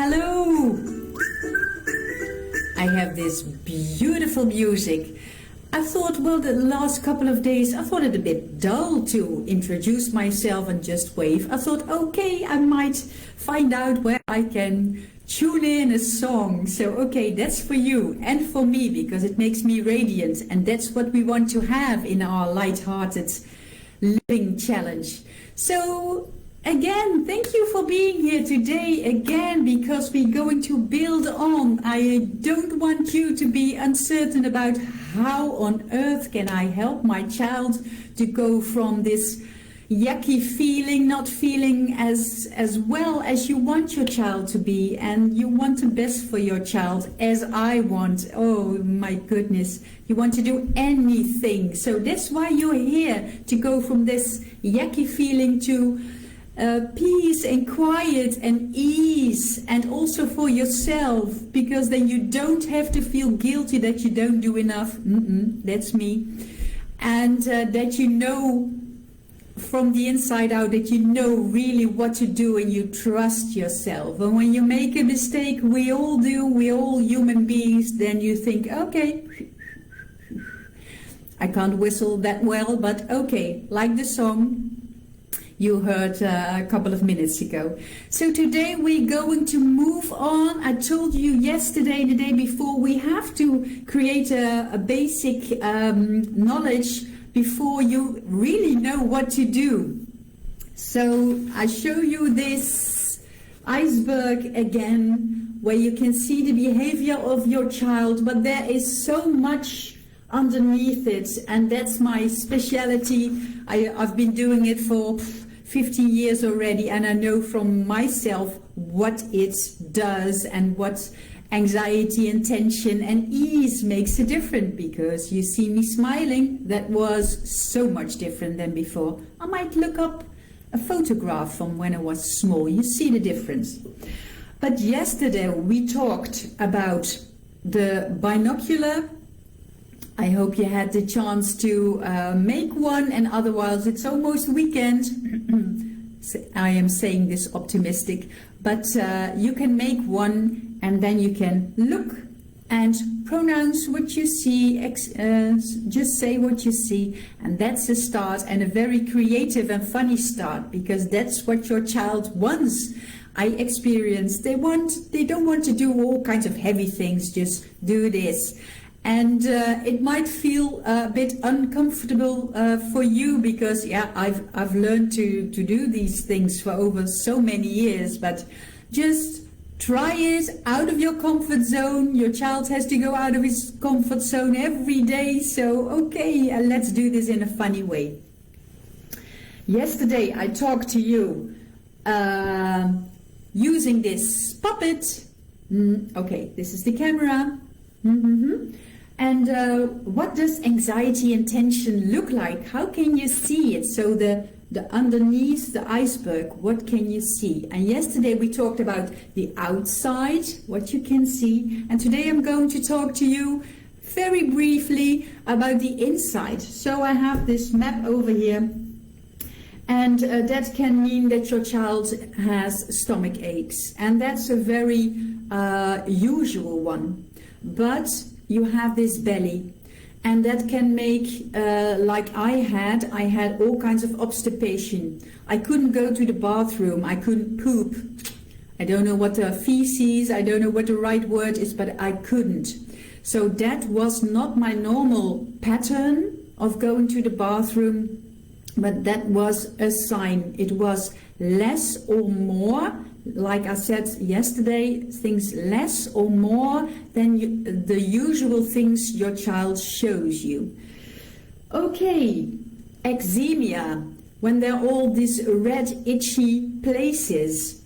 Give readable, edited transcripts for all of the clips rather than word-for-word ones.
Hello! I have this beautiful music. I thought, well, the last couple of days, I thought it a bit dull to introduce myself and just wave. I thought, okay, I might find out where I can tune in a song. So, okay, that's for you and for me because it makes me radiant. And that's what we want to have in our light-hearted living challenge. So, again, thank you for being here today again because we're going to build on. I don't want you to be uncertain about how on earth can I help my child to go from this yucky feeling, not feeling as well as you want your child to be, and you want the best for your child as I want. Oh my goodness, you want to do anything. So that's why you're here, to go from this yucky feeling to peace and quiet and ease, and also for yourself, because then you don't have to feel guilty that you don't do enough. That's me. And that you know from the inside out that you know really what to do and you trust yourself. And when you make a mistake, we all do, we're all human beings, then you think, okay, I can't whistle that well, but okay, like the song you heard a couple of minutes ago. So today we're going to move on. I told you yesterday, the day before, we have to create a basic knowledge before you really know what to do. So I show you this iceberg again, where you can see the behavior of your child, but there is so much underneath it, and that's my specialty. I've been doing it for 15 years already, and I know from myself what it does and what anxiety and tension and ease makes a difference. Because you see me smiling, that was so much different than before. I might look up a photograph from when I was small, you see the difference. But yesterday we talked about the binocular. I hope you had the chance to make one, and otherwise it's almost weekend. I am saying this optimistic, but you can make one, and then you can look and pronounce what you see, just say what you see, and that's a start, and a very creative and funny start, because that's what your child wants. I experienced they don't want to do all kinds of heavy things, just do this. And it might feel a bit uncomfortable for you, because yeah, I've learned to do these things for over so many years, but just try it out of your comfort zone. Your child has to go out of his comfort zone every day, so okay, let's do this in a funny way. Yesterday I talked to you using this puppet. Okay, this is the camera. And what does anxiety and tension look like? How can you see it? So the underneath the iceberg, what can you see? And yesterday we talked about the outside, what you can see. And today I'm going to talk to you very briefly about the inside. So I have this map over here. And that can mean that your child has stomach aches. And that's a very usual one. But you have this belly, and that can make, like I had all kinds of obstipation. I couldn't go to the bathroom, I couldn't poop. I don't know what the feces, I don't know what the right word is, but I couldn't. So that was not my normal pattern of going to the bathroom, but that was a sign. It was less or more. Like I said yesterday, things less or more than the usual things your child shows you. Okay, eczema, when there are all these red itchy places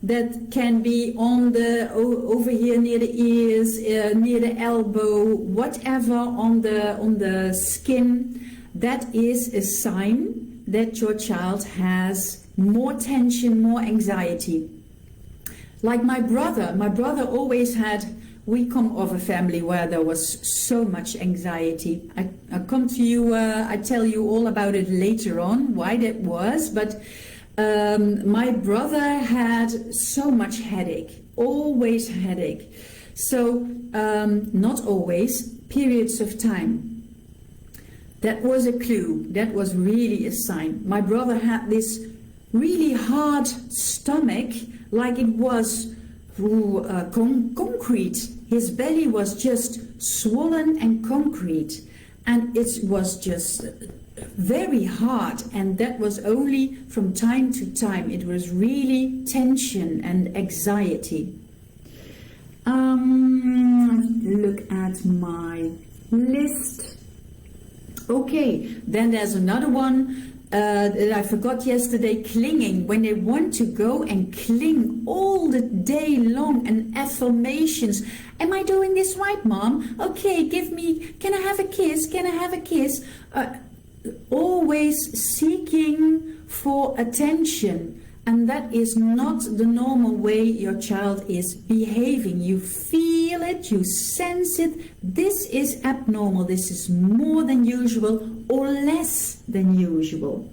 that can be on the over here near the ears, near the elbow, whatever on the skin, that is a sign that your child has more tension, more anxiety. Like my brother always had, we come of a family where there was so much anxiety. I come to you, I tell you all about it later on, why that was, but My brother had so much headache, always headache. So, not always, periods of time. That was a clue. That was really a sign. My brother had this really hard stomach, like it was concrete. His belly was just swollen and concrete. And it was just very hard, and that was only from time to time. It was really tension and anxiety. Look at my list. Okay, then there's another one that I forgot yesterday, clinging. When they want to go and cling all the day long, and affirmations. Am I doing this right, Mom? Okay, can I have a kiss? Can I have a kiss? Always seeking for attention. And that is not the normal way your child is behaving. You feel it, you sense it. This is abnormal. This is more than usual or less than usual.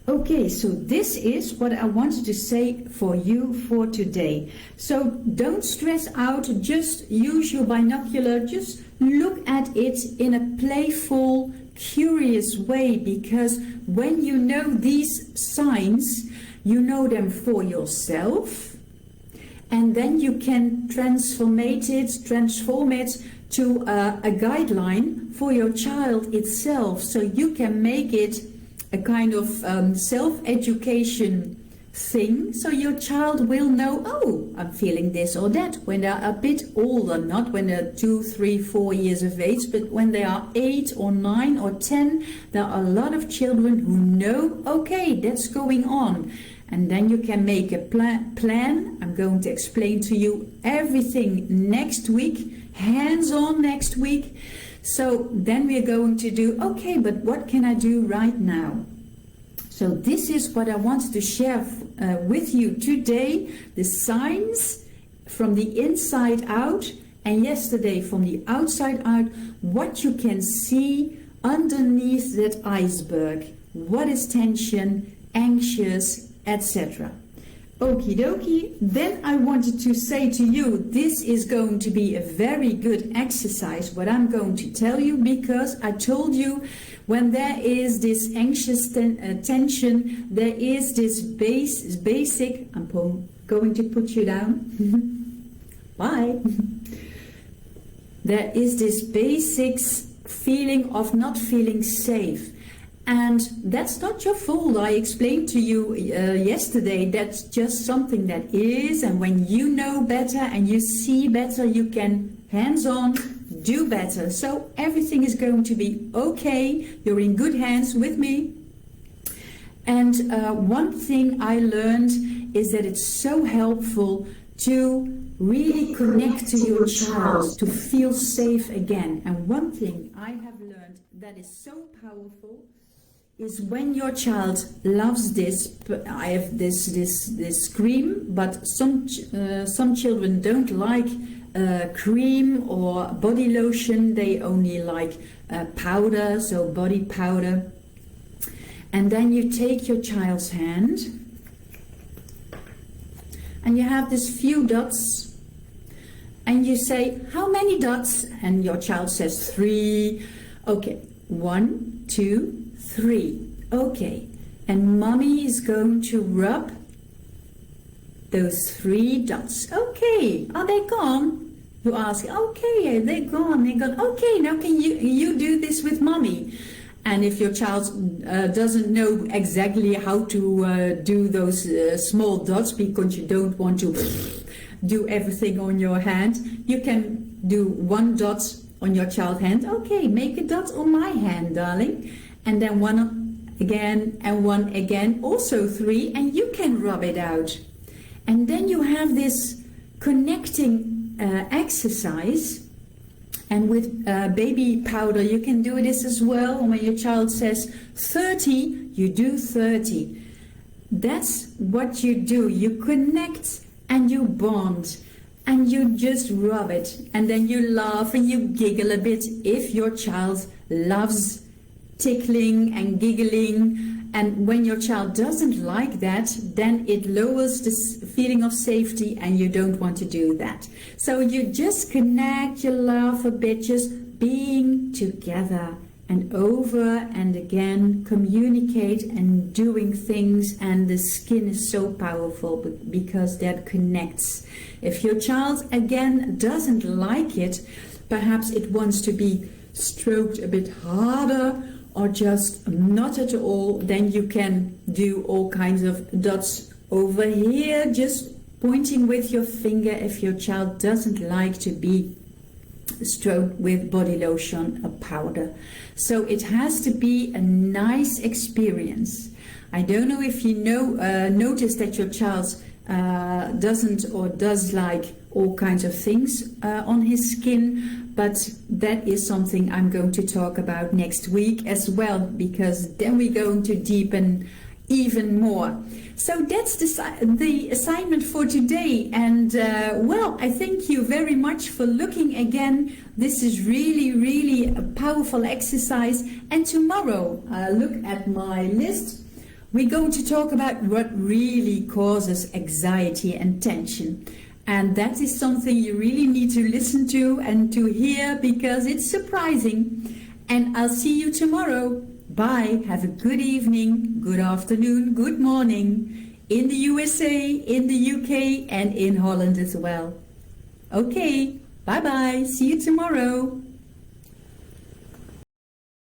Okay, so this is what I wanted to say for you for today. So don't stress out, just use your binocular, just look at it in a playful, curious way, because when you know these signs, you know them for yourself, and then you can transform it to a guideline for your child itself, so you can make it a kind of self-education thing, so your child will know, oh, I'm feeling this or that, when they're a bit older, not when they're 2, 3, 4 years of age, but when they are 8 or 9 or 10, there are a lot of children who know, okay, that's going on. And then you can make a plan. I'm going to explain to you everything next week, hands-on next week. So then we're going to do, okay, but what can I do right now? So this is what I wanted to share with you today, the signs from the inside out, and yesterday from the outside out, what you can see underneath that iceberg. What is tension, anxious, etc. Okie dokie. Then I wanted to say to you, this is going to be a very good exercise, what I'm going to tell you, because I told you when there is this anxious tension, there is this basic, I'm going to put you down. Bye. There is this basic feeling of not feeling safe. And that's not your fault. I explained to you yesterday, that's just something that is, and when you know better and you see better, you can hands-on do better. So everything is going to be okay. You're in good hands with me. And one thing I learned is that it's so helpful to really connect to your child, to feel safe again. And one thing I have learned that is so powerful is when your child loves this. I have this cream, but some children don't like cream or body lotion. They only like powder, so body powder. And then you take your child's hand and you have this few dots and you say, how many dots? And your child says 3. Okay, 1, 2, 3. Okay, and mommy is going to rub those 3 dots. Okay, are they gone? You ask, okay, they're gone, they're gone. Okay, now can you do this with mommy? And if your child doesn't know exactly how to do those small dots, because you don't want to do everything on your hand, you can do 1 dot on your child's hand. Okay, make a dot on my hand, darling. And then 1 again and 1 again, also 3, and you can rub it out. And then you have this connecting exercise. And with baby powder, you can do this as well. When your child says 30, you do 30. That's what you do. You connect and you bond. And you just rub it. And then you laugh and you giggle a bit if your child loves tickling and giggling And when your child doesn't like that, then it lowers the feeling of safety, and you don't want to do that. So you just connect, you laugh a bit, just being together, and over and again communicate and doing things. And the skin is so powerful because that connects. If your child again doesn't like it, perhaps it wants to be stroked a bit harder or just not at all, then you can do all kinds of dots over here, just pointing with your finger if your child doesn't like to be stroked with body lotion or powder. So it has to be a nice experience. I don't know if you notice that your child doesn't or does like all kinds of things on his skin, but that is something I'm going to talk about next week as well, because then we're going to deepen even more. So that's the assignment for today, and well, I thank you very much for looking again. This is really a powerful exercise, and tomorrow look at my list. We're going to talk about what really causes anxiety and tension. And that is something you really need to listen to and to hear, because it's surprising. And I'll see you tomorrow. Bye. Have a good evening, good afternoon, good morning in the USA, in the UK, and in Holland as well. Okay. Bye-bye. See you tomorrow.